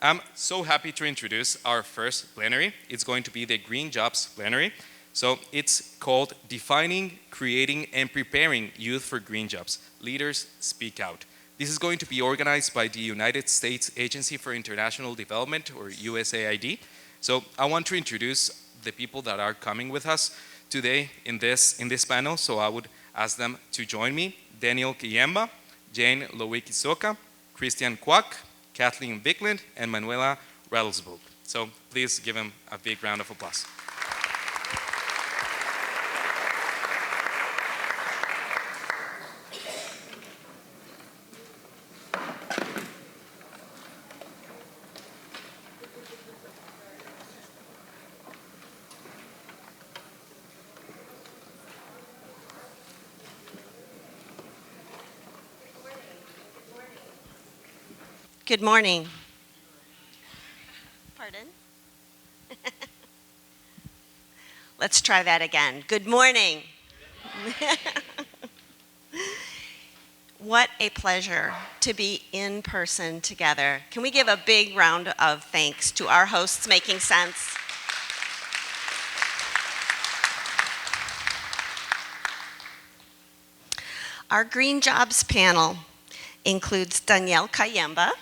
I'm so happy to introduce our first plenary. It's going to be the Green Jobs Plenary. So it's called Defining, Creating, and Preparing Youth for Green Jobs. Leaders Speak Out. This is going to be organized by the United States Agency for International Development, or USAID. So I want to introduce the people that are coming with us today in this panel. So I would ask them to join me. Daniel Kayemba, Jane Lowicki Zucca, Kwauk, Kathleen Vickland, and Manuela Rattlesburg. So please give them a big round of applause. Good morning. Pardon? Let's try that again. Good morning. What a pleasure to be in person together. Can we give a big round of thanks to our hosts making sense? Our Green Jobs panel includes Danielle Kayemba,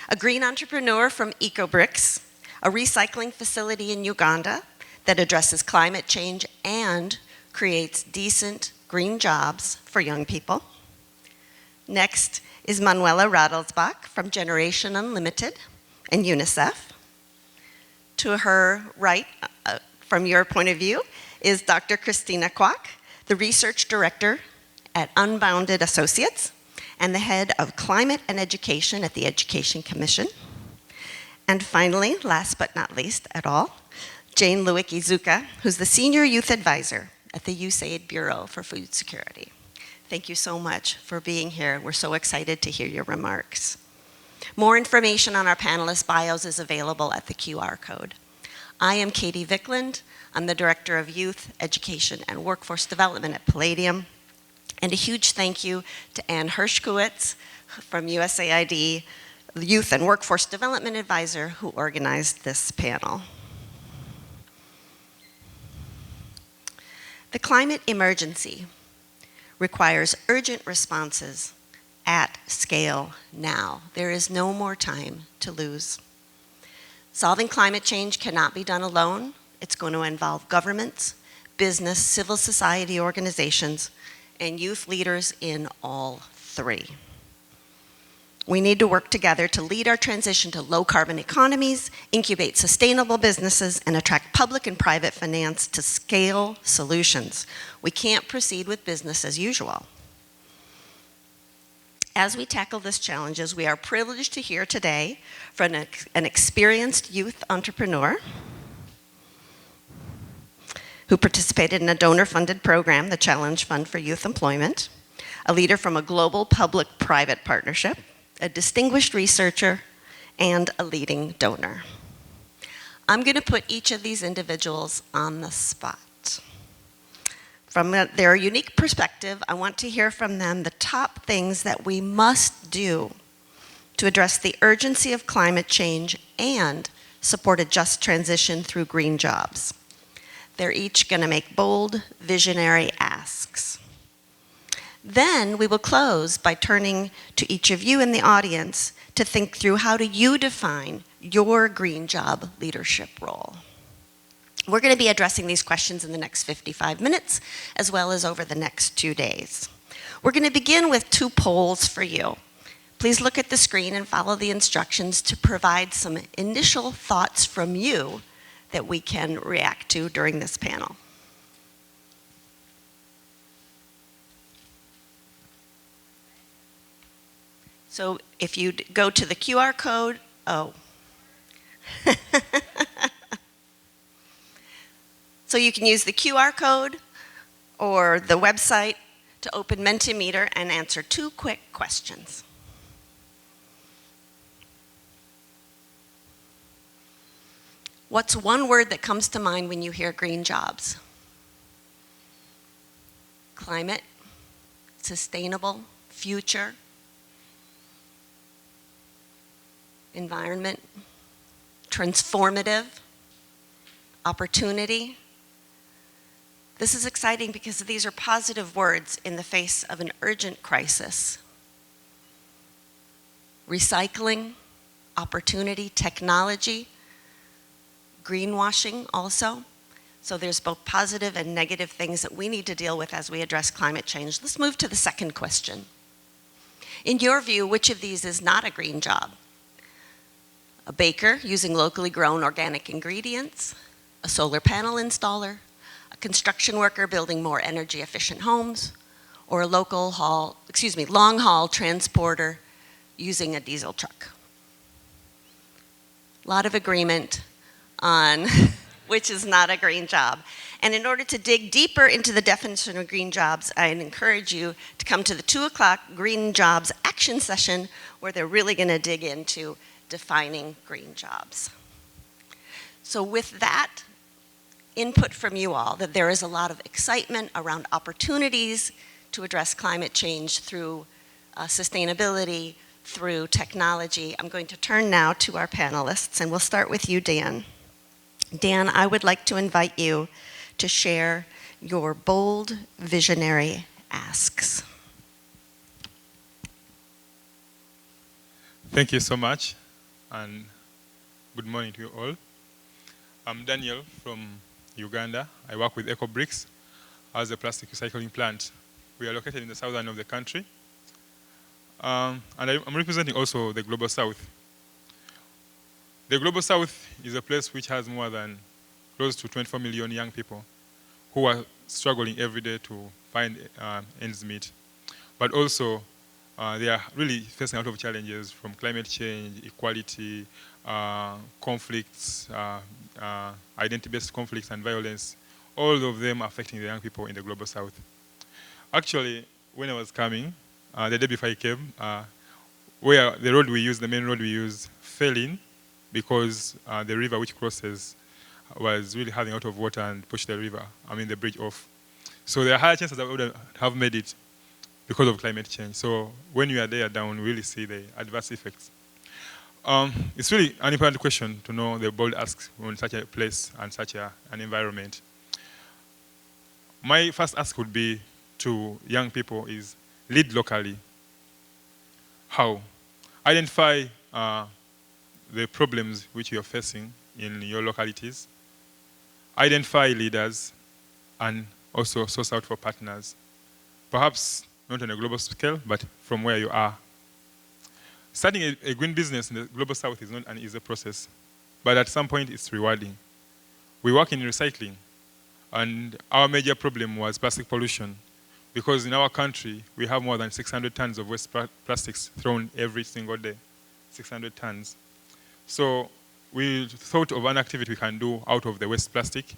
a green entrepreneur from Ecobrixs, a recycling facility in Uganda that addresses climate change and creates decent green jobs for young people. Next is Manuela Rattlesbach from Generation Unlimited and UNICEF. To her right, from your point of view, is Dr. Christina Kwauk, the research director at Unbounded Associates, and the head of Climate and Education at the Education Commission. And finally, last but not least at all, Jane Lowicki Zucca, who's the Senior Youth Advisor at the USAID Bureau for Food Security. Thank you so much for being here. We're so excited to hear your remarks. More information on our panelists' bios is available at the QR code. I am Katie Vickland. I'm the Director of Youth, Education, and Workforce Development at Palladium. And a huge thank you to Ann Hershkowitz from USAID, the Youth and Workforce Development Advisor, who organized this panel. The climate emergency requires urgent responses at scale now. There is no more time to lose. Solving climate change cannot be done alone. It's going to involve governments, business, civil society organizations, and youth leaders in all three. We need to work together to lead our transition to low-carbon economies, incubate sustainable businesses, and attract public and private finance to scale solutions. We can't proceed with business as usual. As we tackle these challenges, we are privileged to hear today from an experienced youth entrepreneur who participated in a donor-funded program, the Challenge Fund for Youth Employment, a leader from a global public-private partnership, a distinguished researcher, and a leading donor. I'm going to put each of these individuals on the spot. From their unique perspective, I want to hear from them the top things that we must do to address the urgency of climate change and support a just transition through green jobs. They're each going to make bold, visionary asks. Then we will close by turning to each of you in the audience to think through how do you define your green job leadership role. We're going to be addressing these questions in the next 55 minutes, as well as over the next 2 days. We're going to begin with 2 polls for you. Please look at the screen and follow the instructions to provide some initial thoughts from you that we can react to during this panel. So if you go to the QR code, So you can use the QR code or the website to open Mentimeter and answer 2 quick questions. What's one word that comes to mind when you hear green jobs? Climate, sustainable, future. environment, transformative, opportunity. This is exciting because these are positive words in the face of an urgent crisis. Recycling, opportunity, technology, greenwashing also. So there's both positive and negative things that we need to deal with as we address climate change. Let's move to the second question. In your view, which of these is not a green job? A baker using locally grown organic ingredients, a solar panel installer, a construction worker building more energy efficient homes, or a long haul transporter using a diesel truck. A lot of agreement on which is not a green job. And in order to dig deeper into the definition of green jobs, I encourage you to come to the 2 o'clock Green Jobs Action Session, where they're really going to dig into defining green jobs. So with that input from you all, that there is a lot of excitement around opportunities to address climate change through sustainability, through technology, I'm going to turn now to our panelists, and we'll start with you, Dan. Dan, I would like to invite you to share your bold, visionary asks. Thank you so much, and good morning to you all. I'm Daniel from Uganda. I work with Ecobrixs as a plastic recycling plant. We are located in the southern of the country, and I'm representing also the Global South. The Global South is a place which has more than close to 24 million young people who are struggling every day to find ends meet. But also, they are really facing a lot of challenges from climate change, equality, conflicts, identity-based conflicts and violence, all of them affecting the young people in the Global South. Actually, when I was coming, the day before I came, where the road we use, the main road we use, fell in, because the river which crosses was really having out of water and pushed the bridge off. So there are higher chances that we would have made it because of climate change. So when you are there down, we really see the adverse effects. It's really an important question to know the bold asks on such a place and such an environment. My first ask would be to young people is lead locally. How? Identify the problems which you're facing in your localities, identify leaders, and also source out for partners. Perhaps not on a global scale, but from where you are. Starting a green business in the Global South is not an easy process, but at some point it's rewarding. We work in recycling, and our major problem was plastic pollution, because in our country, we have more than 600 tons of waste plastics thrown every single day, 600 tons. So we thought of an activity we can do out of the waste plastic,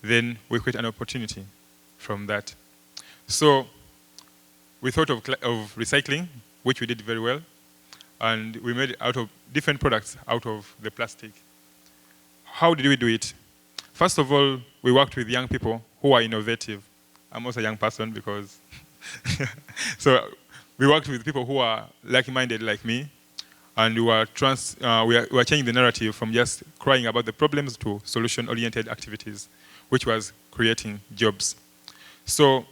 then we create an opportunity from that. So we thought of recycling, which we did very well, and we made out of different products out of the plastic. How did we do it? First of all, we worked with young people who are innovative. I'm also a young person because, so we worked with people who are like-minded like me, and we were changing the narrative from just crying about the problems to solution-oriented activities, which was creating jobs. So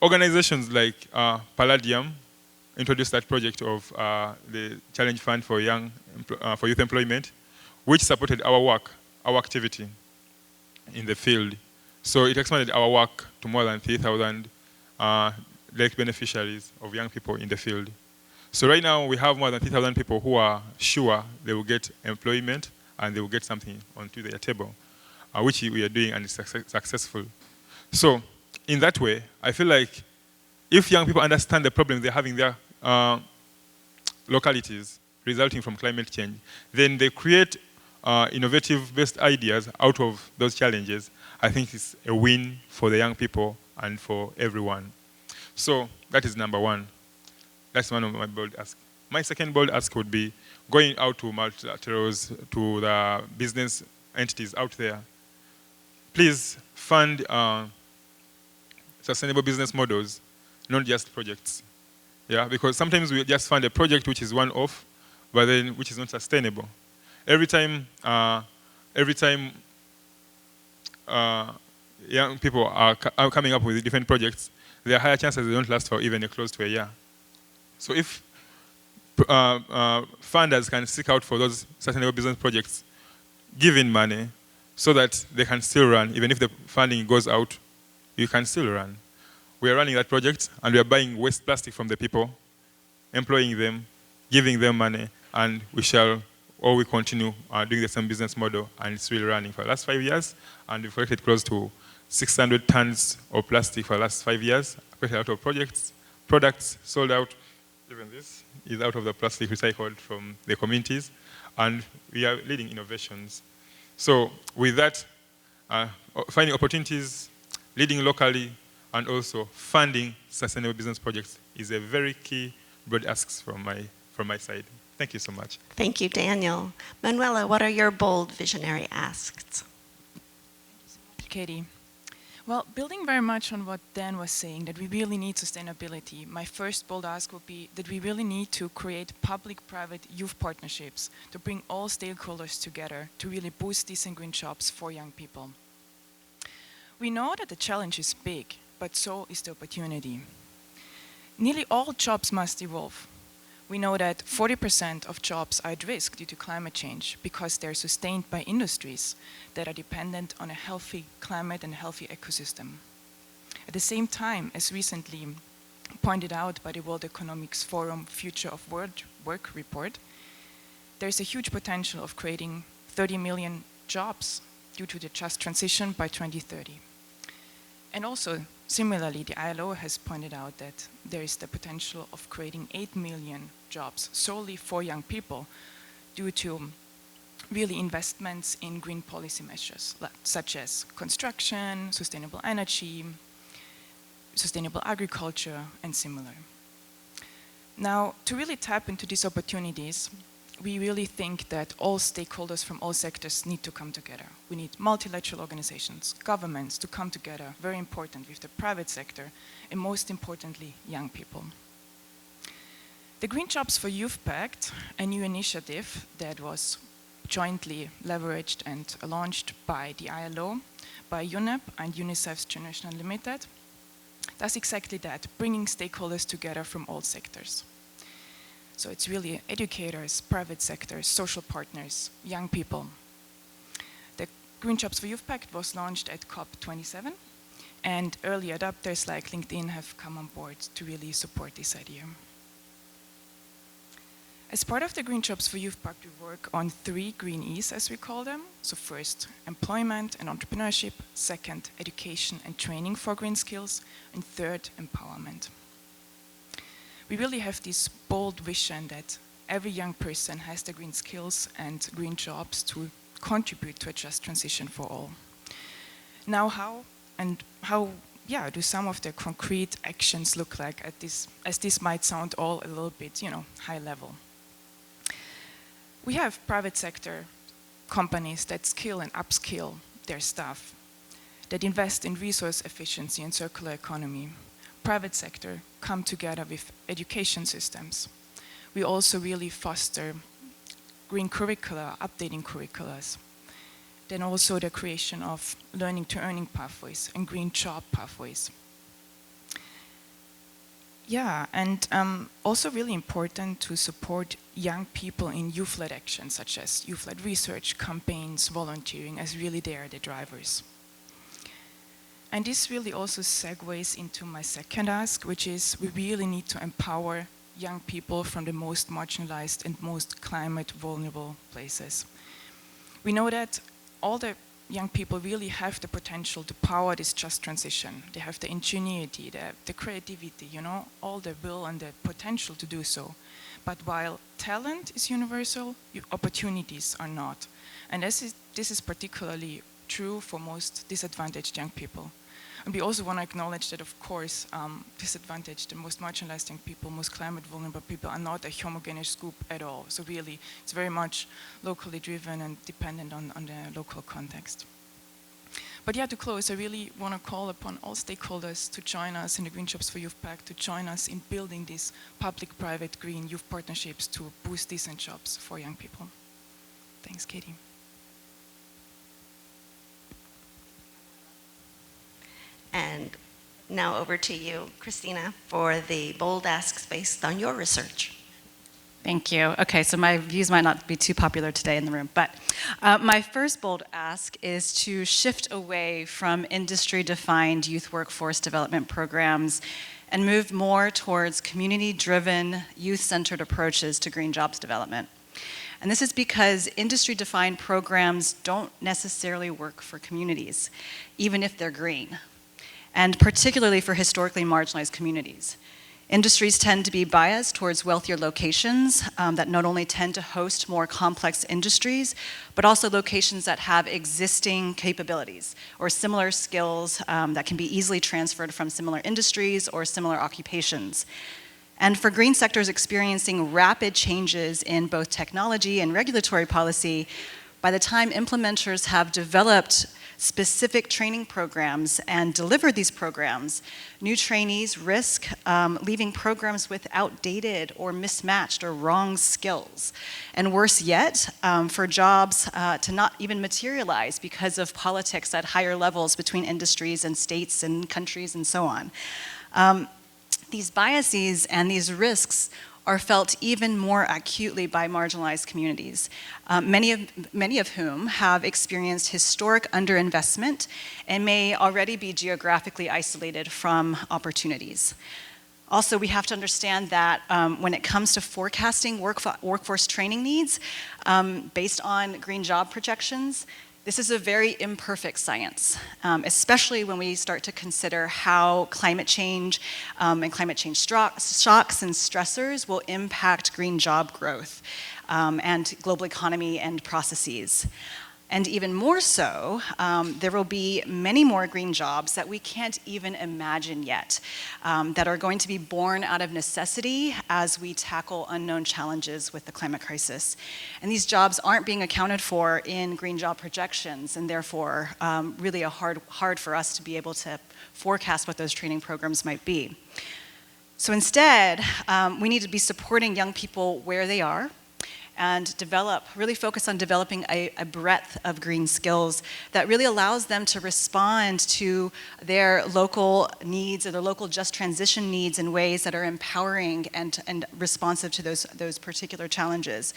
organizations like Palladium introduced that project of the Challenge Fund for Youth Employment, which supported our work, our activity in the field. So it expanded our work to more than 3,000 direct beneficiaries of young people in the field. So right now we have more than 3,000 people who are sure they will get employment and they will get something onto their table, which we are doing and it's successful. So in that way, I feel like if young people understand the problems they're having in their localities resulting from climate change, then they create innovative-based ideas out of those challenges. I think it's a win for the young people and for everyone. So that is number one. That's one of my bold asks. My second bold ask would be going out to multilaterals, to the business entities out there. Please fund sustainable business models, not just projects. Yeah, because sometimes we just fund a project which is one-off, but then which is not sustainable. Every time young people are coming up with different projects, there are higher chances they don't last for even close to a year. So if funders can seek out for those sustainable business projects, giving money so that they can still run, even if the funding goes out, you can still run. We are running that project and we are buying waste plastic from the people, employing them, giving them money, and we continue doing the same business model, and it's really running for the last 5 years, and we've collected close to 600 tons of plastic for the last 5 years, created a lot of products sold out. Even this is out of the plastic recycled from the communities, and we are leading innovations. So with that, finding opportunities, leading locally, and also funding sustainable business projects is a very key broad asks from my side. Thank you so much. Thank you, Daniel. Manuela, what are your bold visionary asks? Katie. Well, building very much on what Dan was saying, that we really need sustainability, my first bold ask would be that we really need to create public-private youth partnerships to bring all stakeholders together to really boost decent green jobs for young people. We know that the challenge is big, but so is the opportunity. Nearly all jobs must evolve. We know that 40% of jobs are at risk due to climate change because they're sustained by industries that are dependent on a healthy climate and healthy ecosystem. At the same time, as recently pointed out by the World Economic Forum Future of Work report, there's a huge potential of creating 30 million jobs due to the just transition by 2030. And also, similarly, the ILO has pointed out that there is the potential of creating 8 million jobs solely for young people due to really investments in green policy measures, such as construction, sustainable energy, sustainable agriculture, and similar. Now, to really tap into these opportunities, we really think that all stakeholders from all sectors need to come together. We need multilateral organizations, governments to come together, very important, with the private sector, and most importantly, young people. The Green Jobs for Youth Pact, a new initiative that was jointly leveraged and launched by the ILO, by UNEP and UNICEF's Generation Unlimited, does exactly that, bringing stakeholders together from all sectors. So it's really educators, private sectors, social partners, young people. The Green Jobs for Youth Pact was launched at COP27, and early adopters like LinkedIn have come on board to really support this idea. As part of the Green Jobs for Youth Pact, we work on 3 green E's, as we call them. So first, employment and entrepreneurship. Second, education and training for green skills. And third, empowerment. We really have this bold vision that every young person has the green skills and green jobs to contribute to a just transition for all. Now how do some of the concrete actions look like at this, as this might sound all a little bit, high level. We have private sector companies that skill and upskill their staff, that invest in resource efficiency and circular economy. Private sector come together with education systems. We also really foster green curricula, updating curriculums. Then also the creation of learning to earning pathways and green job pathways. Yeah, and also really important to support young people in youth-led actions, such as youth-led research, campaigns, volunteering, as really they are the drivers. And this really also segues into my second ask, which is we really need to empower young people from the most marginalized and most climate vulnerable places. We know that all the young people really have the potential to power this just transition. They have the ingenuity, the creativity, all the will and the potential to do so. But while talent is universal, opportunities are not. And this is particularly true for most disadvantaged young people. And we also want to acknowledge that, of course, disadvantaged, the most marginalized young people, most climate vulnerable people are not a homogeneous group at all. So really, it's very much locally driven and dependent on the local context. But yeah, to close, I really want to call upon all stakeholders to join us in the Green Jobs for Youth Pact, to join us in building these public-private green youth partnerships to boost decent jobs for young people. Thanks, Katie. And now over to you, Christina, for the bold asks based on your research. Thank you. Okay, so my views might not be too popular today in the room, but my first bold ask is to shift away from industry-defined youth workforce development programs and move more towards community-driven, youth-centered approaches to green jobs development. And this is because industry-defined programs don't necessarily work for communities, even if they're green, and particularly for historically marginalized communities. Industries tend to be biased towards wealthier locations that not only tend to host more complex industries, but also locations that have existing capabilities or similar skills that can be easily transferred from similar industries or similar occupations. And for green sectors experiencing rapid changes in both technology and regulatory policy, by the time implementers have developed specific training programs and deliver these programs, new trainees risk leaving programs with outdated or mismatched or wrong skills. And worse yet, for jobs to not even materialize because of politics at higher levels between industries and states and countries and so on. These biases and these risks are felt even more acutely by marginalized communities, many of whom have experienced historic underinvestment and may already be geographically isolated from opportunities. Also, we have to understand that when it comes to forecasting workforce training needs based on green job projections, this is a very imperfect science, especially when we start to consider how climate change and climate change shocks and stressors will impact green job growth and global economy and processes. And even more so, there will be many more green jobs that we can't even imagine yet, that are going to be born out of necessity as we tackle unknown challenges with the climate crisis. And these jobs aren't being accounted for in green job projections, and therefore really hard for us to be able to forecast what those training programs might be. So instead, we need to be supporting young people where they are, and really focus on developing a breadth of green skills that really allows them to respond to their local needs or their local just transition needs in ways that are empowering and responsive to those particular challenges.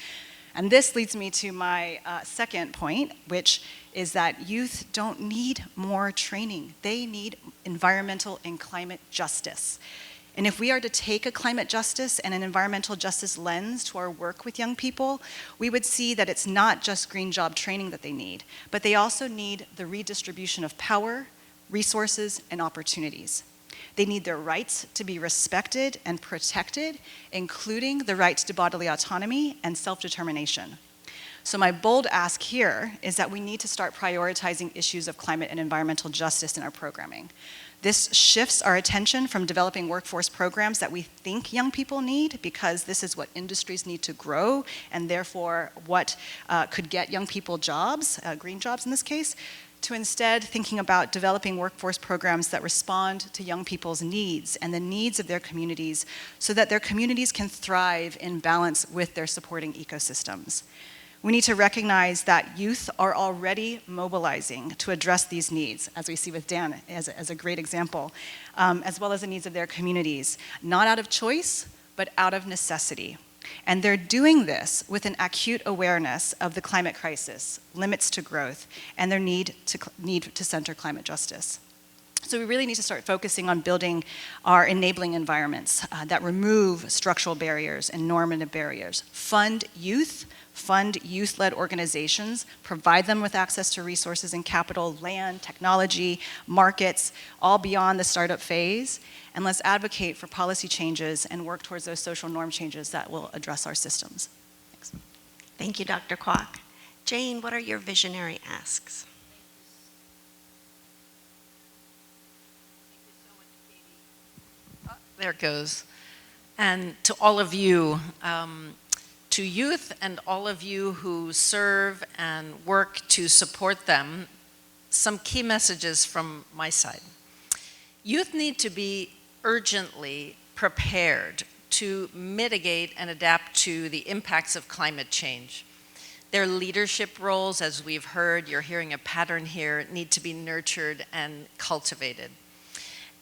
And this leads me to my second point, which is that youth don't need more training. They need environmental and climate justice. And if we are to take a climate justice and an environmental justice lens to our work with young people, we would see that it's not just green job training that they need, but they also need the redistribution of power, resources, and opportunities. They need their rights to be respected and protected, including the right to bodily autonomy and self-determination. So my bold ask here is that we need to start prioritizing issues of climate and environmental justice in our programming. This shifts our attention from developing workforce programs that we think young people need, because this is what industries need to grow, and therefore what could get young people jobs, green jobs in this case, to instead thinking about developing workforce programs that respond to young people's needs and the needs of their communities so that their communities can thrive in balance with their supporting ecosystems. We need to recognize that youth are already mobilizing to address these needs, as we see with Dan as a great example, as well as the needs of their communities, not out of choice, but out of necessity. And they're doing this with an acute awareness of the climate crisis, limits to growth, and their need to center climate justice. So we really need to start focusing on building our enabling environments that remove structural barriers and normative barriers, fund youth-led organizations, provide them with access to resources and capital, land, technology, markets, all beyond the startup phase, and let's advocate for policy changes and work towards those social norm changes that will address our systems. Thanks. Thank you, Dr. Kwauk. Jane, what are your visionary asks? There it goes. And to all of you, to youth and all of you who serve and work to support them, some key messages from my side. Youth need to be urgently prepared to mitigate and adapt to the impacts of climate change. Their leadership roles, as we've heard, you're hearing a pattern here, need to be nurtured and cultivated.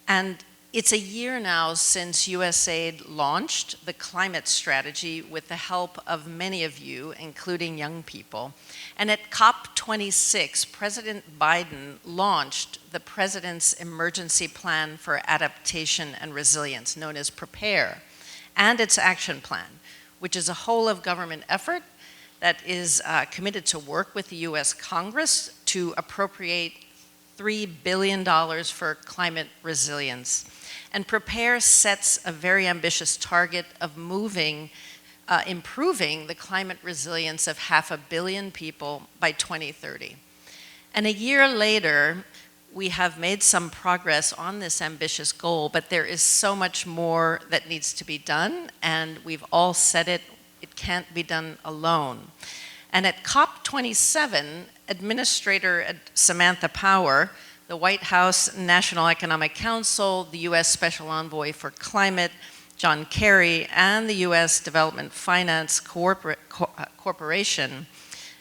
And it's a year now since USAID launched the climate strategy with the help of many of you, including young people. And at COP26, President Biden launched the President's Emergency Plan for Adaptation and Resilience, known as PREPARE, and its action plan, which is a whole of government effort that is committed to work with the US Congress to appropriate $3 billion for climate resilience. And PREPARE sets a very ambitious target of improving the climate resilience of 500 million people by 2030. And a year later, we have made some progress on this ambitious goal, but there is so much more that needs to be done, and we've all said it can't be done alone. And at COP27, Administrator Samantha Power, the White House National Economic Council, the US Special Envoy for Climate, John Kerry, and the US Development Finance Corporation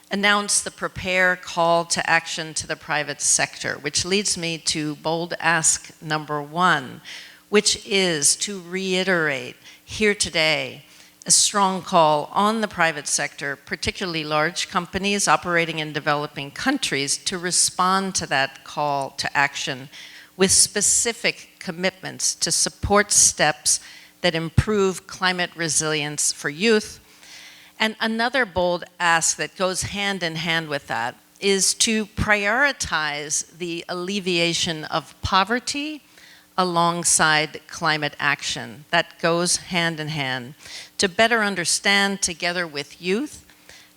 announced the PREPARE call to action to the private sector, which leads me to bold ask number 1, which is to reiterate here today a strong call on the private sector, particularly large companies operating in developing countries, to respond to that call to action with specific commitments to support steps that improve climate resilience for youth. And another bold ask that goes hand in hand with that is to prioritize the alleviation of poverty alongside climate action. That goes hand in hand. To better understand, together with youth,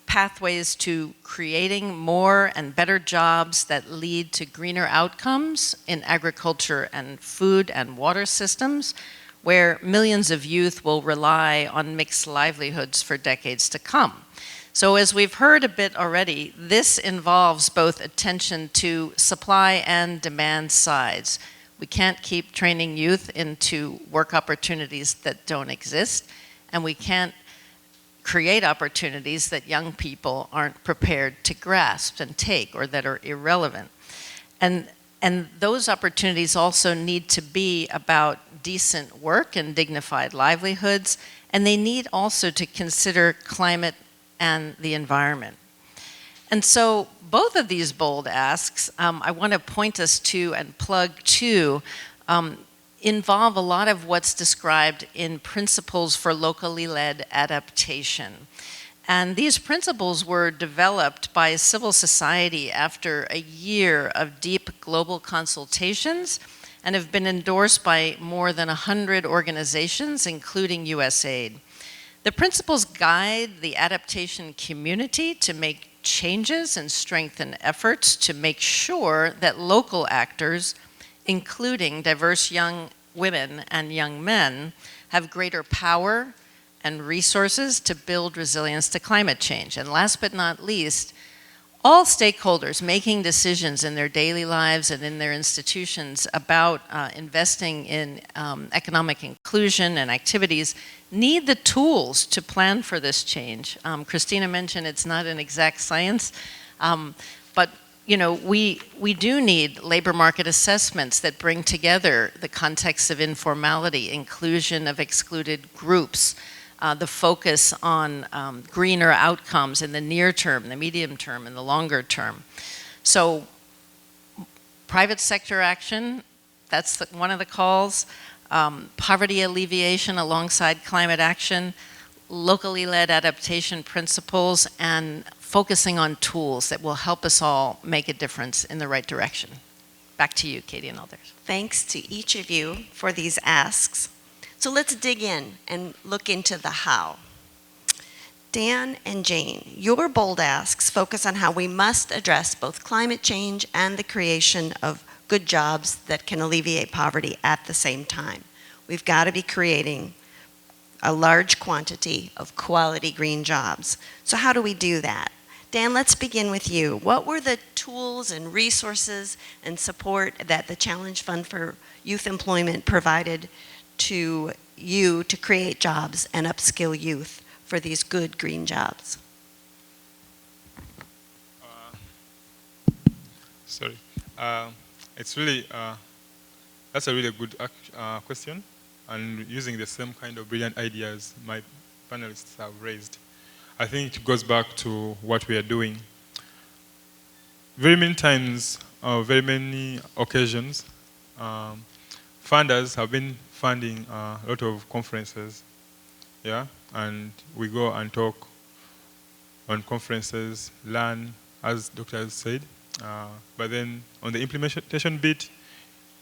pathways to creating more and better jobs that lead to greener outcomes in agriculture and food and water systems, where millions of youth will rely on mixed livelihoods for decades to come. So as we've heard a bit already, this involves both attention to supply and demand sides. We can't keep training youth into work opportunities that don't exist, and we can't create opportunities that young people aren't prepared to grasp and take, or that are irrelevant. And those opportunities also need to be about decent work and dignified livelihoods, and they need also to consider climate and the environment. And so both of these bold asks, I want to point us to and plug to, involve a lot of what's described in principles for locally led adaptation. And these principles were developed by civil society after a year of deep global consultations and have been endorsed by more than 100 organizations, including USAID. The principles guide the adaptation community to make changes and strengthen efforts to make sure that local actors, including diverse young women and young men, have greater power and resources to build resilience to climate change. And last but not least, all stakeholders making decisions in their daily lives and in their institutions about investing in economic inclusion and activities need the tools to plan for this change. Christina mentioned it's not an exact science, but you know, we do need labor market assessments that bring together the context of informality, inclusion of excluded groups, the focus on greener outcomes in the near term, the medium term, and the longer term. So private sector action, that's one of the calls. Poverty alleviation alongside climate action, locally led adaptation principles, and focusing on tools that will help us all make a difference in the right direction. Back to you, Katie and others. Thanks to each of you for these asks. So let's dig in and look into the how. Dan and Jane, your bold asks focus on how we must address both climate change and the creation of good jobs that can alleviate poverty at the same time. We've got to be creating a large quantity of quality green jobs. So how do we do that? Dan, let's begin with you. What were the tools and resources and support that the Challenge Fund for Youth Employment provided to you to create jobs and upskill youth for these good green jobs? Sorry. It's really, that's a really good question, and using the same kind of brilliant ideas my panelists have raised. I think it goes back to what we are doing. Very many times, very many occasions, funders have been funding a lot of conferences, yeah, and we go and talk on conferences, learn, as Dr. said, but then on the implementation bit,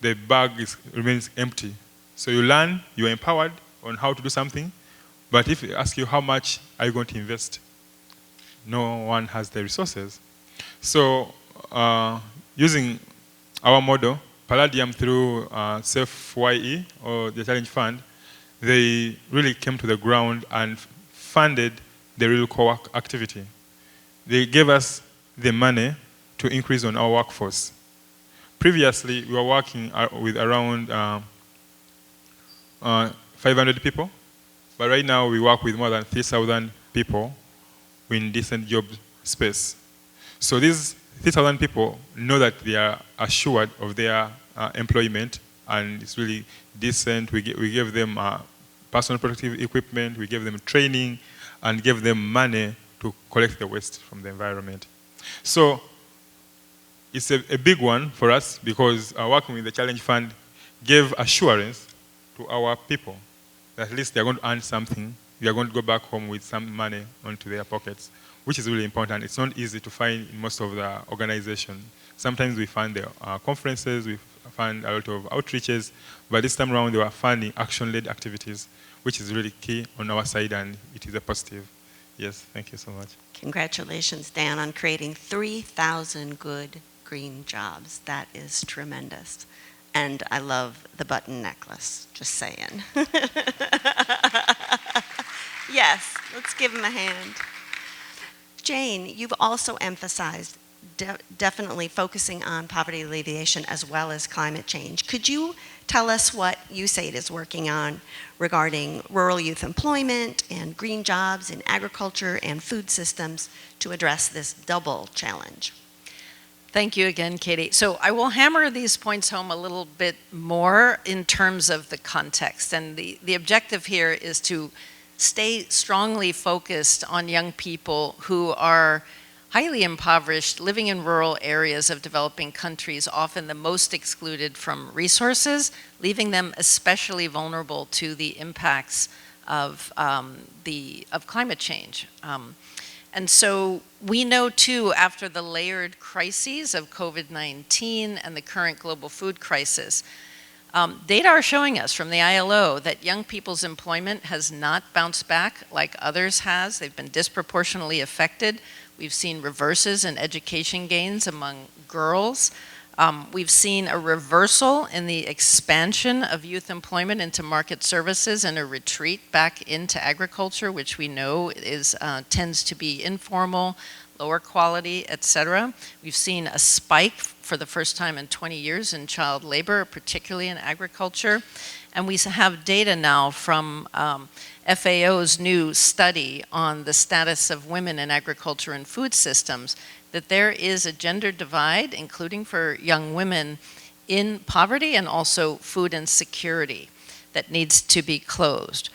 the bag remains empty. So you learn, you're empowered on how to do something, but if they ask you how much are you going to invest, no one has the resources. So using our model, Palladium through SAFE-YE, or the Challenge Fund, they really came to the ground and funded the real Kwauk activity. They gave us the money to increase on our workforce. Previously, we were working with around 500 people, but right now we work with more than 3,000 people in decent job space. So these 3,000 people know that they are assured of their employment, and it's really decent. We give them personal protective equipment, we give them training, and give them money to collect the waste from the environment. So it's a big one for us, because working with the Challenge Fund gave assurance to our people that at least they're going to earn something, they're going to go back home with some money onto their pockets, which is really important. It's not easy to find in most of the organizations. Sometimes we fund the conferences, we fund a lot of outreaches, but this time around they were funding action-led activities, which is really key on our side, and it is a positive. Yes, thank you so much. Congratulations, Dan, on creating 3,000 good green jobs. That is tremendous. And I love the button necklace, just saying. Yes, let's give him a hand. Jane, you've also emphasized definitely focusing on poverty alleviation as well as climate change. Could you tell us what USAID is working on regarding rural youth employment and green jobs in agriculture and food systems to address this double challenge? Thank you again, Katie. So I will hammer these points home a little bit more in terms of the context. And the objective here is to stay strongly focused on young people who are highly impoverished, living in rural areas of developing countries, often the most excluded from resources, leaving them especially vulnerable to the impacts of climate change. And so we know too, after the layered crises of COVID-19 and the current global food crisis, data are showing us from the ILO that young people's employment has not bounced back like others has. They've been disproportionately affected. We've seen reverses in education gains among girls. We've seen a reversal in the expansion of youth employment into market services and a retreat back into agriculture, which we know tends to be informal, lower quality, et cetera. We've seen a spike for the first time in 20 years in child labor, particularly in agriculture. And we have data now from FAO's new study on the status of women in agriculture and food systems, that there is a gender divide, including for young women, in poverty and also food insecurity that needs to be closed.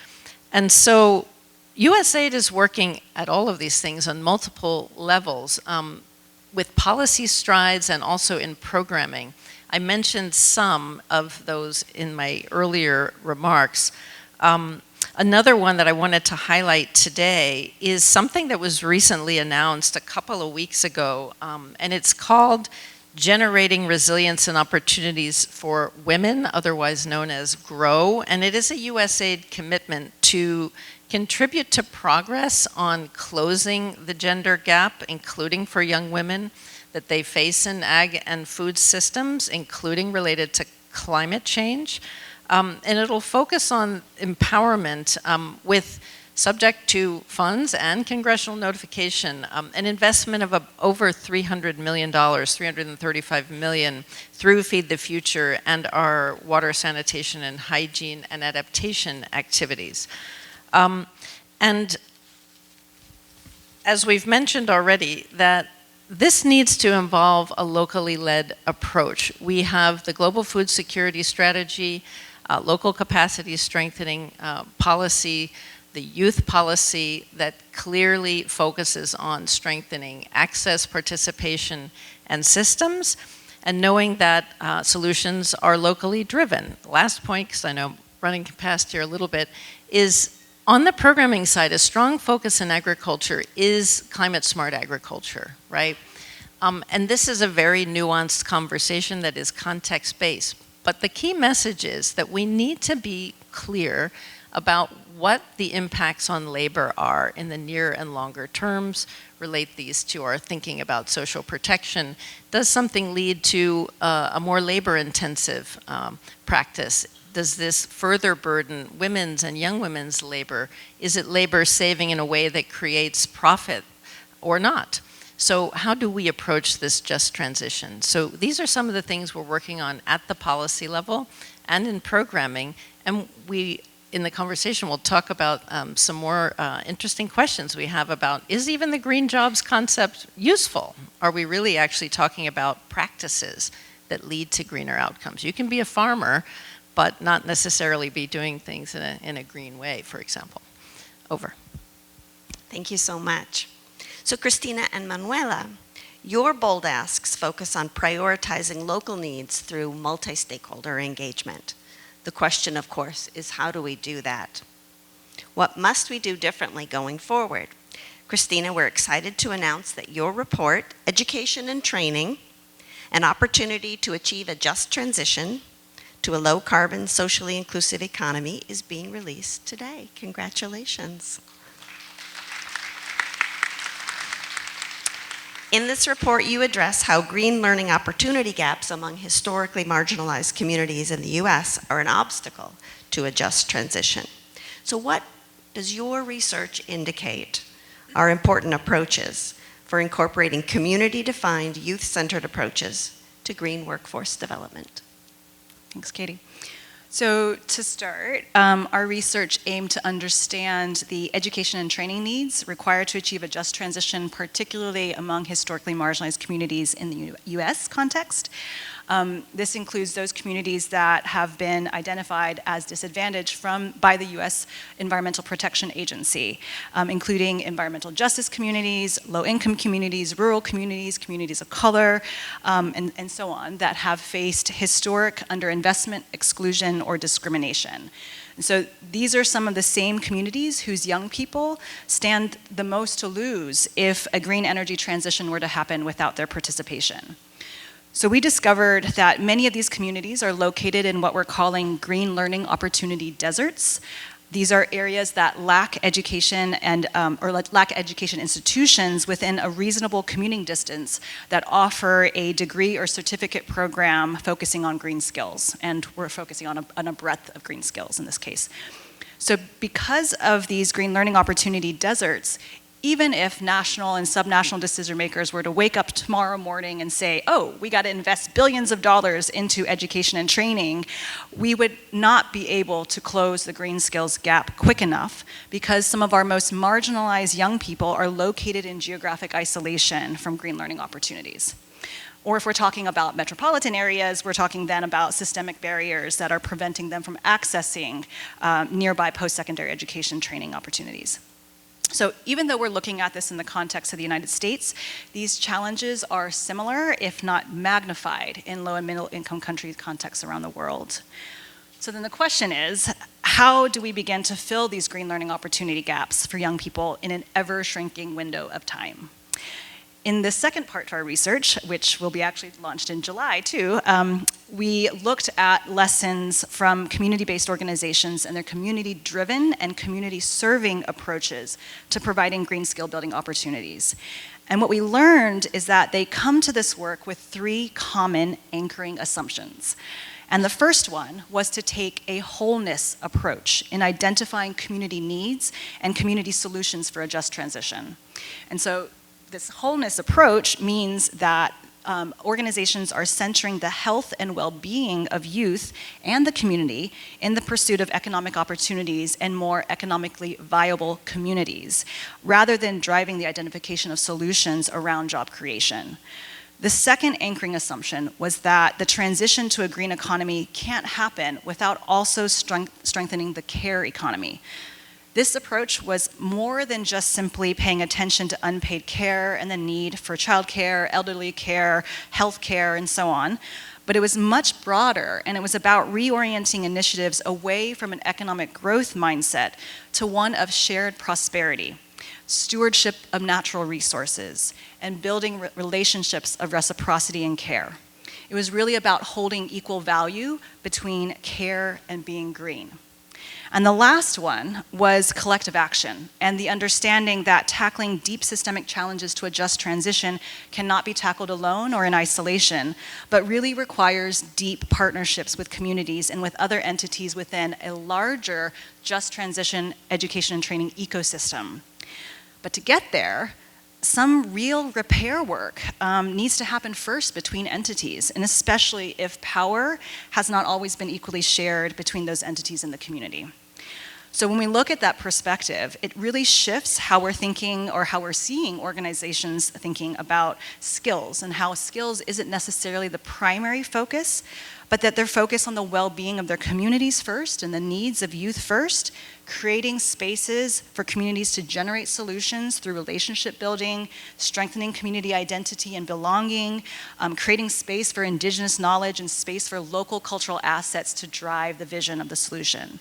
And so USAID is working at all of these things on multiple levels with policy strides and also in programming. I mentioned some of those in my earlier remarks. Another one that I wanted to highlight today is something that was recently announced a couple of weeks ago, and it's called Generating Resilience and Opportunities for Women, otherwise known as GROW, and it is a USAID commitment to contribute to progress on closing the gender gap, including for young women that they face in ag and food systems, including related to climate change. And it'll focus on empowerment with subject to funds and congressional notification, an investment of over $300 million, $335 million through Feed the Future and our water sanitation and hygiene and adaptation activities. And as we've mentioned already, that this needs to involve a locally led approach. We have the Global Food Security Strategy, local capacity strengthening policy, the youth policy that clearly focuses on strengthening access, participation, and systems, and knowing that solutions are locally driven. Last point, because I know I'm running past here a little bit, is on the programming side, a strong focus in agriculture is climate smart agriculture, right? And this is a very nuanced conversation that is context-based. But the key message is that we need to be clear about what the impacts on labor are in the near and longer terms, relate these to our thinking about social protection. Does something lead to a more labor-intensive practice? Does this further burden women's and young women's labor? Is it labor saving in a way that creates profit or not? So how do we approach this just transition? So these are some of the things we're working on at the policy level and in programming, and we, in the conversation, we'll talk about some more interesting questions we have about, is even the green jobs concept useful? Are we really actually talking about practices that lead to greener outcomes? You can be a farmer, but not necessarily be doing things in a green way, for example. Over. Thank you so much. So Christina and Manuela, your bold asks focus on prioritizing local needs through multi-stakeholder engagement. The question, of course, is how do we do that? What must we do differently going forward? Christina, we're excited to announce that your report, Education and Training, an opportunity to achieve a just transition to a low-carbon, socially inclusive economy, is being released today. Congratulations. In this report, you address how green learning opportunity gaps among historically marginalized communities in the U.S. are an obstacle to a just transition. So what does your research indicate are important approaches for incorporating community-defined, youth-centered approaches to green workforce development? Thanks, Katie. So to start, our research aimed to understand the education and training needs required to achieve a just transition, particularly among historically marginalized communities in the U.S. context. This includes those communities that have been identified as disadvantaged by the U.S. Environmental Protection Agency, including environmental justice communities, low-income communities, rural communities, communities of color, and so on, that have faced historic underinvestment, exclusion, or discrimination. And so these are some of the same communities whose young people stand the most to lose if a green energy transition were to happen without their participation. So we discovered that many of these communities are located in what we're calling green learning opportunity deserts. These are areas that lack education and or lack education institutions within a reasonable commuting distance that offer a degree or certificate program focusing on green skills. And we're focusing on a breadth of green skills in this case. So because of these green learning opportunity deserts, even if national and subnational decision makers were to wake up tomorrow morning and say, oh, we got to invest billions of dollars into education and training, we would not be able to close the green skills gap quick enough because some of our most marginalized young people are located in geographic isolation from green learning opportunities. Or if we're talking about metropolitan areas, we're talking then about systemic barriers that are preventing them from accessing nearby post-secondary education training opportunities. So even though we're looking at this in the context of the United States, these challenges are similar, if not magnified, in low and middle income countries contexts around the world. So then the question is, how do we begin to fill these green learning opportunity gaps for young people in an ever-shrinking window of time? In the second part of our research, which will be actually launched in July too, we looked at lessons from community-based organizations and their community-driven and community-serving approaches to providing green skill building opportunities. And what we learned is that they come to this work with three common anchoring assumptions. And the first one was to take a wholeness approach in identifying community needs and community solutions for a just transition. And so this wholeness approach means that organizations are centering the health and well-being of youth and the community in the pursuit of economic opportunities and more economically viable communities, rather than driving the identification of solutions around job creation. The second anchoring assumption was that the transition to a green economy can't happen without also strengthening the care economy. This approach was more than just simply paying attention to unpaid care and the need for childcare, elderly care, health care, and so on, but it was much broader, and it was about reorienting initiatives away from an economic growth mindset to one of shared prosperity, stewardship of natural resources, and building relationships of reciprocity and care. It was really about holding equal value between care and being green. And the last one was collective action, and the understanding that tackling deep systemic challenges to a just transition cannot be tackled alone or in isolation, but really requires deep partnerships with communities and with other entities within a larger just transition education and training ecosystem. But to get there, some real repair work needs to happen first between entities, and especially if power has not always been equally shared between those entities in the community. So when we look at that perspective, it really shifts how we're thinking or how we're seeing organizations thinking about skills, and how skills isn't necessarily the primary focus, but that they're focused on the well-being of their communities first and the needs of youth first, creating spaces for communities to generate solutions through relationship building, strengthening community identity and belonging, creating space for indigenous knowledge and space for local cultural assets to drive the vision of the solution.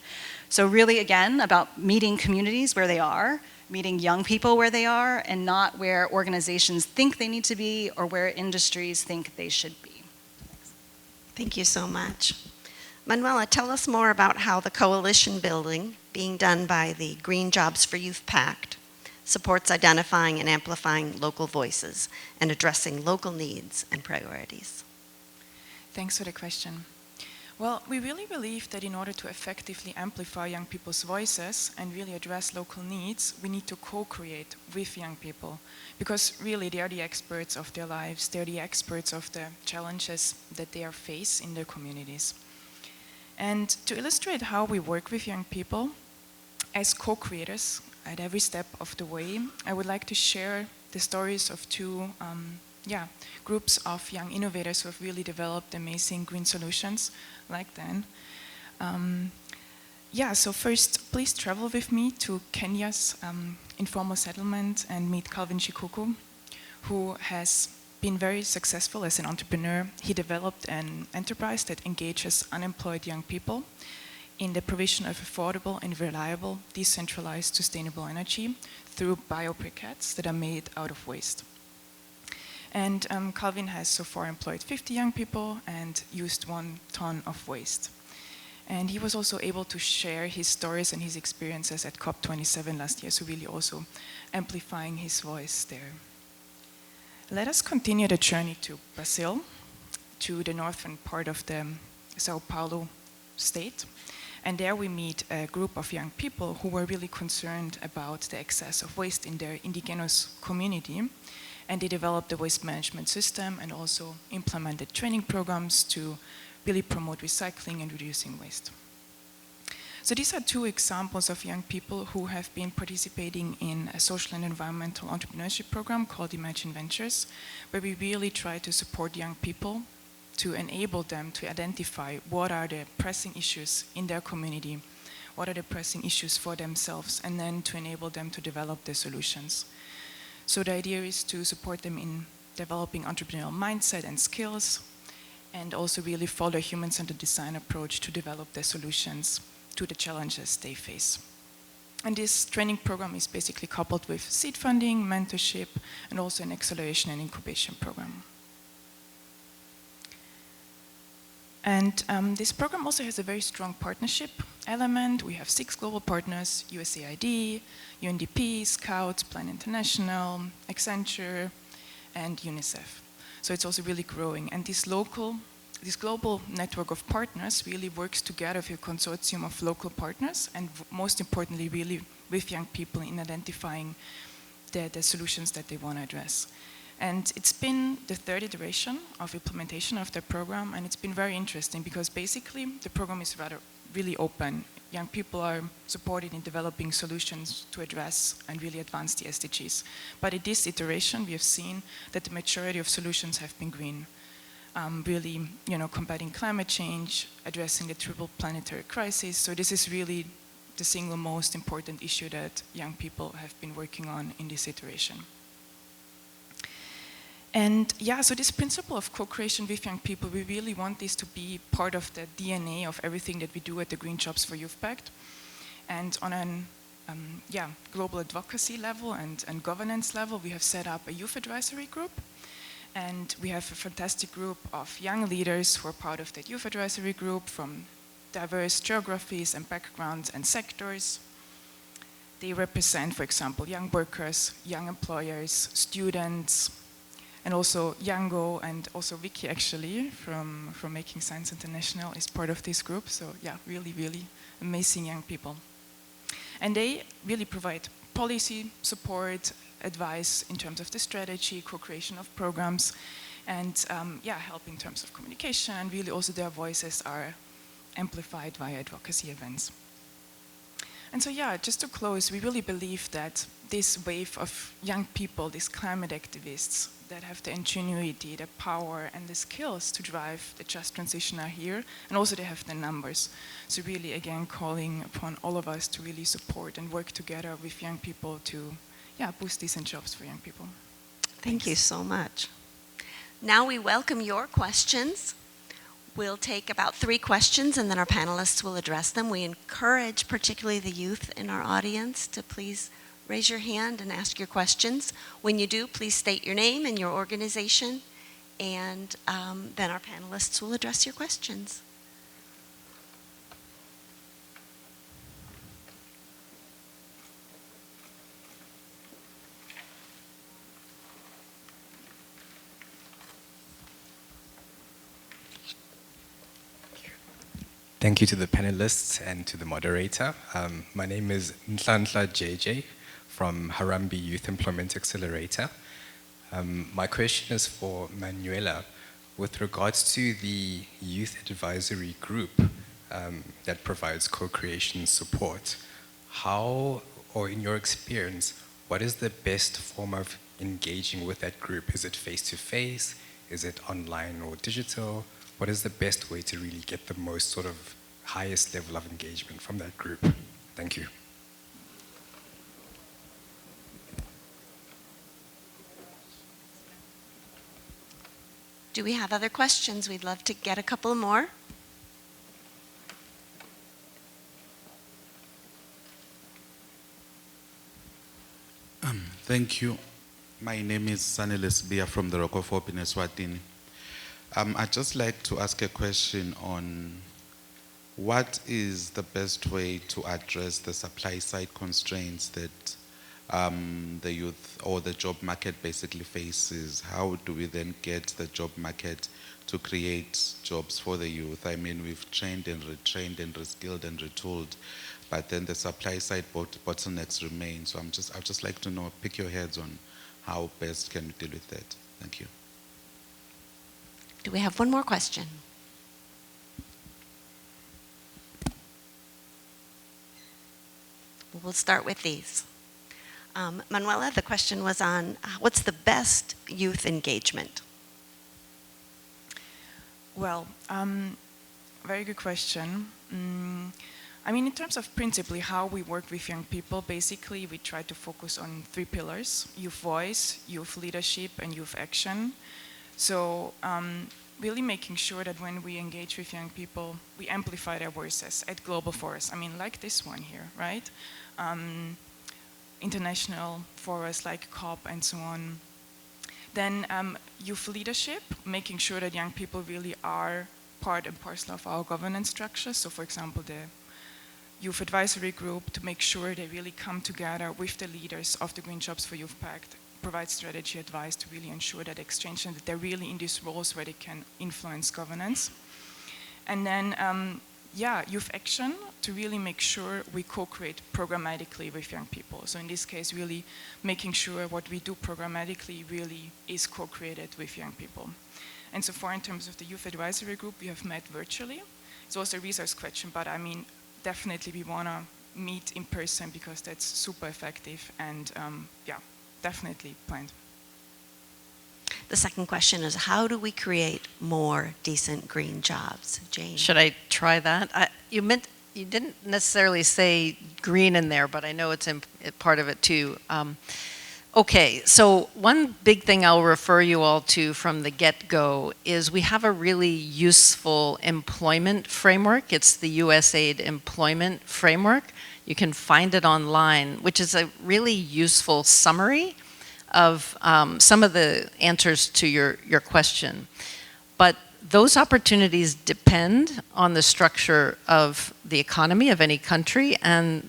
So really, again, about meeting communities where they are, meeting young people where they are, and not where organizations think they need to be or where industries think they should be. Thank you so much. Manuela, tell us more about how the coalition building being done by the Green Jobs for Youth Pact supports identifying and amplifying local voices and addressing local needs and priorities. Thanks for the question. Well, we really believe that in order to effectively amplify young people's voices and really address local needs, we need to co-create with young people, because really they are the experts of their lives, they're the experts of the challenges that they are faced in their communities. And to illustrate how we work with young people as co-creators at every step of the way, I would like to share the stories of two groups of young innovators who have really developed amazing green solutions like Dan. So first, please travel with me to Kenya's informal settlement and meet Calvin Shikuku, who has been very successful as an entrepreneur. He developed an enterprise that engages unemployed young people in the provision of affordable and reliable, decentralized, sustainable energy through biobriquettes that are made out of waste. And Calvin has so far employed 50 young people and used 1 ton of waste. And he was also able to share his stories and his experiences at COP27 last year, so really also amplifying his voice there. Let us continue the journey to Brazil, to the northern part of the Sao Paulo state. And there we meet a group of young people who were really concerned about the excess of waste in their indigenous community. And they developed the waste management system and also implemented training programs to really promote recycling and reducing waste. So these are 2 examples of young people who have been participating in a social and environmental entrepreneurship program called Imagine Ventures, where we really try to support young people to enable them to identify what are the pressing issues in their community, what are the pressing issues for themselves, and then to enable them to develop the solutions. So the idea is to support them in developing entrepreneurial mindset and skills, and also really follow a human-centered design approach to develop their solutions to the challenges they face. And this training program is basically coupled with seed funding, mentorship, and also an acceleration and incubation program. And this program also has a very strong partnership element. We have 6 global partners: USAID, UNDP, Scouts, Plan International, Accenture, and UNICEF. So it's also really growing. And these local this global network of partners really works together with a consortium of local partners and most importantly really with young people in identifying the solutions that they want to address. And it's been the third iteration of implementation of the program, and it's been very interesting because basically the program is really open. Young people are supported in developing solutions to address and really advance the SDGs. But in this iteration, we have seen that the majority of solutions have been green. Really, combating climate change, addressing the triple planetary crisis. So this is really the single most important issue that young people have been working on in this iteration. And yeah, so this principle of co-creation with young people, we really want this to be part of the DNA of everything that we do at the Green Jobs for Youth Pact. And on an global advocacy level and governance level, we have set up a youth advisory group. And we have a fantastic group of young leaders who are part of that youth advisory group from diverse geographies and backgrounds and sectors. They represent, for example, young workers, young employers, students, and also YEO and also Vicky actually from Making Science International is part of this group. So yeah, really, really amazing young people. And they really provide policy support, advice in terms of the strategy, co-creation of programs, and help in terms of communication, and really also their voices are amplified via advocacy events. And so yeah, just to close, we really believe that this wave of young people, these climate activists that have the ingenuity, the power and the skills to drive the just transition are here, and also they have the numbers. So really again calling upon all of us to really support and work together with young people to boost decent jobs for young people. Thank you so much. Now we welcome your questions. We'll take about 3 questions and then our panelists will address them. We encourage particularly the youth in our audience to please raise your hand and ask your questions. When you do, please state your name and your organization, and then our panelists will address your questions. Thank you to the panelists and to the moderator. My name is Nhlanhla JJ from Harambee Youth Employment Accelerator. My question is for Manuela. With regards to the Youth Advisory Group that provides co-creation support, how, or in your experience, what is the best form of engaging with that group? Is it face-to-face? Is it online or digital? What is the best way to really get the most sort of highest level of engagement from that group? Thank you. Do we have other questions? We'd love to get a couple more. Thank you. My name is Sanelis Bia from the Rock of Hope in Eswatini. I'd just like to ask a question on what is the best way to address the supply side constraints that the youth or the job market basically faces? How do we then get the job market to create jobs for the youth? I mean, we've trained and retrained and reskilled and retooled, but then the supply side bottlenecks remain. So I'd just like to know, pick your heads on how best can we deal with that. Thank you. Do we have one more question? We'll start with these. Manuela, the question was on what's the best youth engagement? Well, very good question. I mean, in terms of principally how we work with young people, basically we try to focus on 3 pillars: youth voice, youth leadership, and youth action. So really making sure that when we engage with young people, we amplify their voices at global forums. I mean, like this one here, right? International forums like COP and so on. Then youth leadership, making sure that young people really are part and parcel of our governance structure. So for example, the Youth Advisory Group, to make sure they really come together with the leaders of the Green Jobs for Youth Pact, provide strategy advice to really ensure that exchange and that they're really in these roles where they can influence governance. And then, youth action to really make sure we co-create programmatically with young people. So in this case, really making sure what we do programmatically really is co-created with young people. And so far, in terms of the youth advisory group, we have met virtually. It's also a resource question, but I mean, definitely we want to meet in person because that's super effective and definitely planned. The second question is, how do we create more decent green jobs? Jane? Should I try that? You didn't necessarily say green in there, but I know it's part of it too. Okay, so one big thing I'll refer you all to from the get-go is we have a really useful employment framework. It's the USAID employment framework. You can find it online, which is a really useful summary of some of the answers to your question. But those opportunities depend on the structure of the economy of any country and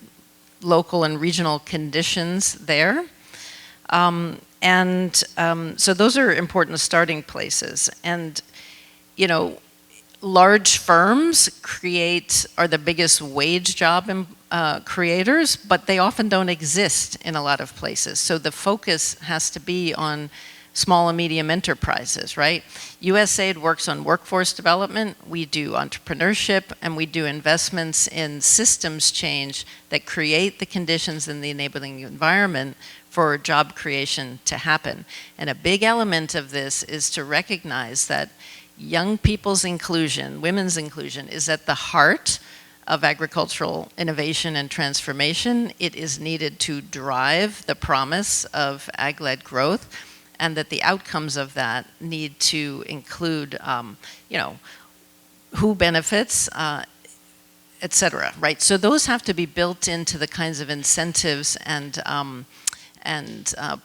local and regional conditions there. So those are important starting places. And, you know, large firms are the biggest wage job creators, but they often don't exist in a lot of places. So the focus has to be on small and medium enterprises, right? USAID works on workforce development, we do entrepreneurship, and we do investments in systems change that create the conditions in the enabling environment for job creation to happen. And a big element of this is to recognize that young people's inclusion, women's inclusion, is at the heart of agricultural innovation and transformation. It is needed to drive the promise of ag-led growth, and that the outcomes of that need to include, who benefits, et cetera, right? So those have to be built into the kinds of incentives and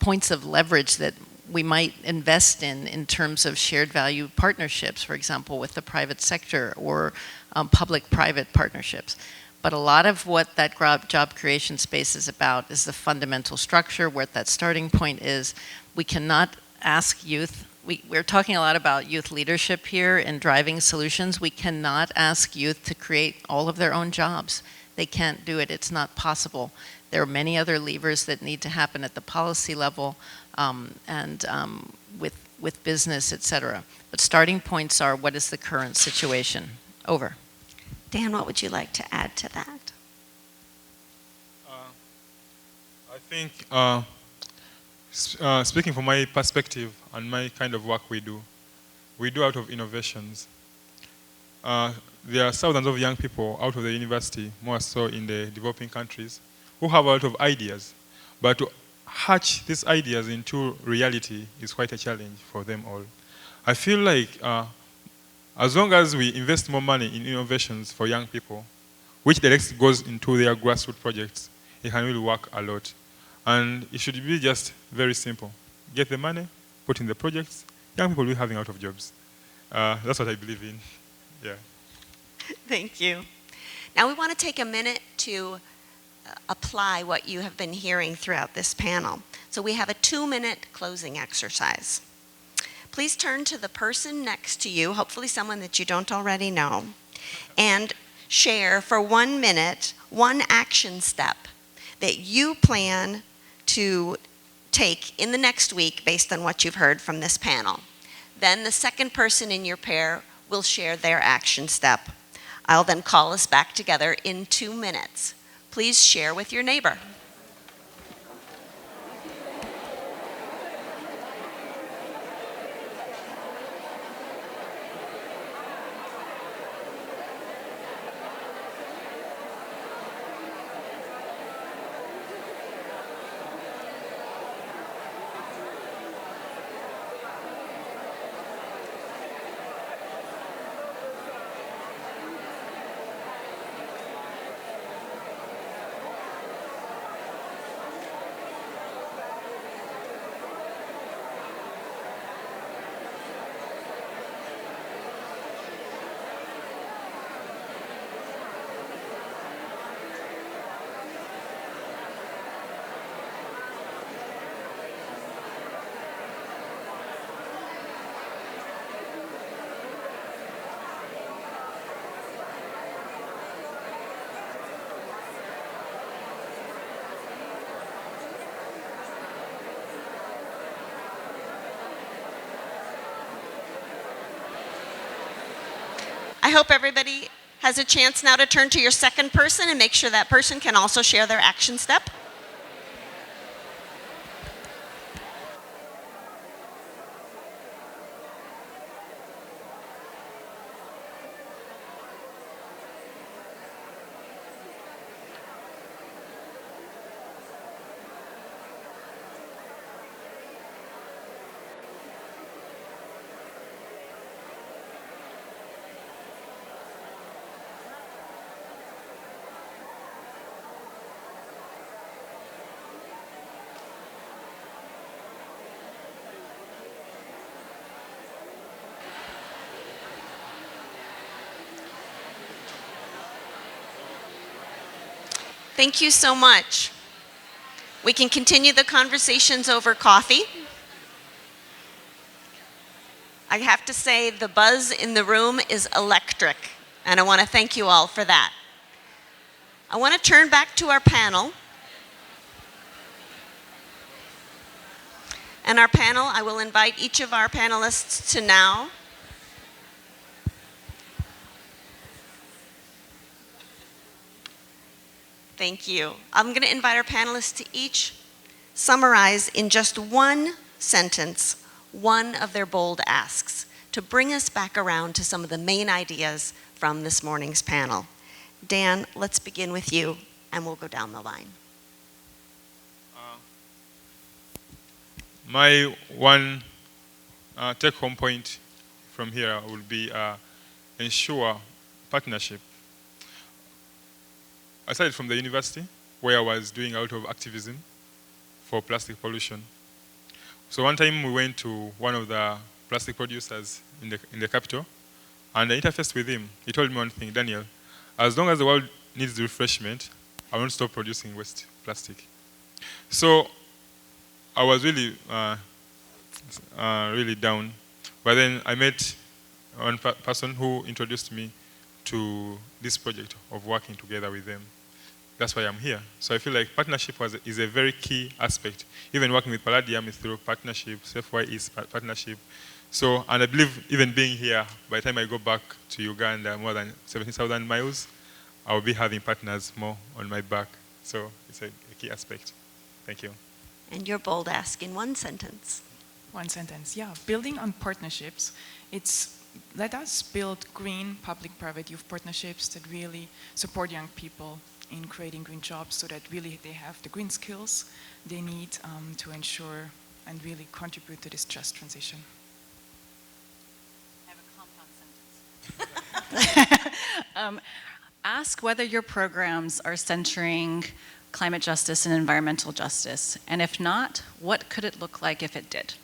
points of leverage that we might invest in terms of shared value partnerships, for example, with the private sector or public-private partnerships. But a lot of what that job creation space is about is the fundamental structure, what that starting point is. We cannot ask youth, we're talking a lot about youth leadership here and driving solutions. We cannot ask youth to create all of their own jobs. They can't do it, it's not possible. There are many other levers that need to happen at the policy level with business, et cetera. But starting points are, what is the current situation? Over. Dan, what would you like to add to that? I think, speaking from my perspective and my kind of work we do out of innovations. There are thousands of young people out of the university, more so in the developing countries, who have a lot of ideas. But to hatch these ideas into reality is quite a challenge for them all. I feel like as long as we invest more money in innovations for young people, which directly goes into their grassroots projects, it can really work a lot. And it should be just very simple. Get the money, put in the projects, young people will be having out of jobs. That's what I believe in. Yeah. Thank you. Now we want to take a minute to apply what you have been hearing throughout this panel. So we have a 2-minute closing exercise. Please turn to the person next to you, hopefully someone that you don't already know, and share for 1 minute one action step that you plan to take in the next week based on what you've heard from this panel. Then the second person in your pair will share their action step. I'll then call us back together in 2 minutes. Please share with your neighbor. I hope everybody has a chance now to turn to your second person and make sure that person can also share their action step. Thank you so much. We can continue the conversations over coffee. I have to say the buzz in the room is electric, and I want to thank you all for that. I want to turn back to our panel. And our panel, I will invite each of our panelists to now Thank you. I'm going to invite our panelists to each summarize in just one sentence one of their bold asks to bring us back around to some of the main ideas from this morning's panel. Dan, let's begin with you, and we'll go down the line. My one take-home point from here will be ensure partnership. I started from the university, where I was doing a lot of activism for plastic pollution. So one time we went to one of the plastic producers in the capital, and I interfaced with him. He told me one thing: Daniel, as long as the world needs refreshment, I won't stop producing waste plastic. So I was really, really down. But then I met one person who introduced me to this project of working together with them. That's why I'm here. So I feel like partnership is a very key aspect. Even working with Palladium is through partnership, SafeY is partnership. So, and I believe even being here, by the time I go back to Uganda, more than 17,000 miles, I'll be having partners more on my back. So it's a key aspect. Thank you. And your bold ask in one sentence. One sentence, yeah. Building on partnerships, let us build green public-private youth partnerships that really support young people in creating green jobs so that really they have the green skills they need to ensure and really contribute to this just transition. I have a compound sentence. Ask whether your programs are centering climate justice and environmental justice, and if not, what could it look like if it did?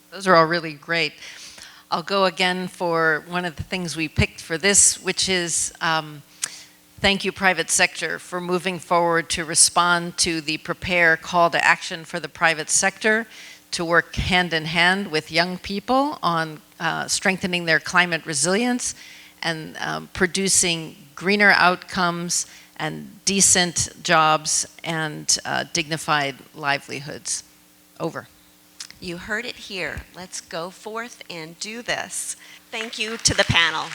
Those are all really great. I'll go again for one of the things we picked for this, which is thank you, private sector, for moving forward to respond to the Prepare call to action for the private sector to work hand in hand with young people on strengthening their climate resilience and producing greener outcomes and decent jobs and dignified livelihoods. Over. You heard it here. Let's go forth and do this. Thank you to the panel.